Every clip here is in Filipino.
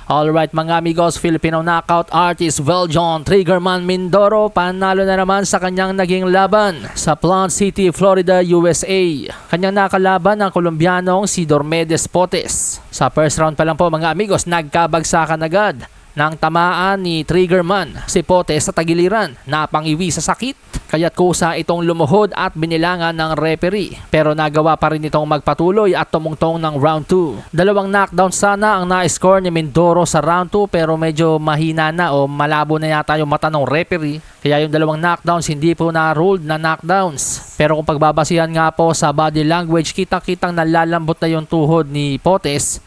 Alright mga amigos, Filipino knockout artist Veljon Triggerman Mindoro panalo na naman sa kanyang naging laban sa Plant City, Florida, USA. Kanyang nakalaban ang Colombianong si Dormedes Potes. Sa first round pa lang po mga amigos, nagkabagsakan agad nang tamaan ni Triggerman si Potes sa tagiliran, napangiwi sa sakit. Kaya't kusa itong lumuhod at binilangan ng referee. Pero nagawa pa rin itong magpatuloy at tumungtong ng round 2. Dalawang knockdown sana ang na-score ni Mindoro sa round 2 pero medyo mahina na o malabo na yata yung mata ng referee. Kaya yung dalawang knockdowns hindi po na-ruled na knockdowns. Pero kung pagbabasihan nga po sa body language, kitang-kitang nalalambot na yung tuhod ni Potes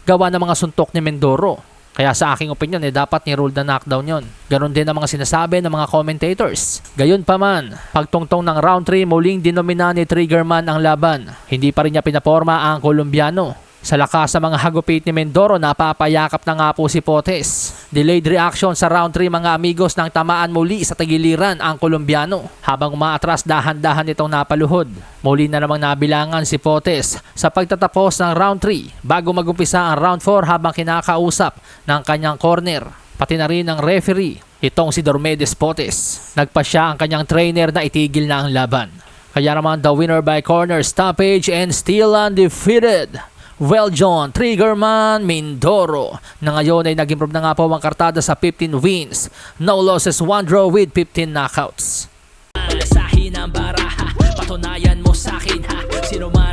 gawa ng mga suntok ni Mindoro. Kaya sa aking opinion, dapat ni-rule na knockdown yon. Ganon din ang mga sinasabi ng mga commentators. Gayon pa man, pagtungtong ng round 3, muling dinomina ni Triggerman ang laban. Hindi pa rin niya pinaporma ang Colombiano. Sa lakas sa mga hagupit ni Mindoro, napapayakap na nga po si Potes. Delayed reaction sa round 3 mga amigos nang tamaan muli sa tagiliran ang Colombiano. Habang umaatras, dahan-dahan itong napaluhod. Muli na namang nabilangan si Potes sa pagtatapos ng round 3 bago magumpisa ang round 4 habang kinakausap ng kanyang corner. Pati na rin ang referee, itong si Dormedes Potes. Nagpasya ang kanyang trainer na itigil na ang laban. Kaya naman the winner by corner stoppage and still undefeated, Veljon Triggerman Mindoro, na ngayon ay nag-improve na nga po ang kartada sa 15 wins, no losses, 1 draw with 15 knockouts. Malasahin ang baraha, patunayan mo sa akin ha, sino man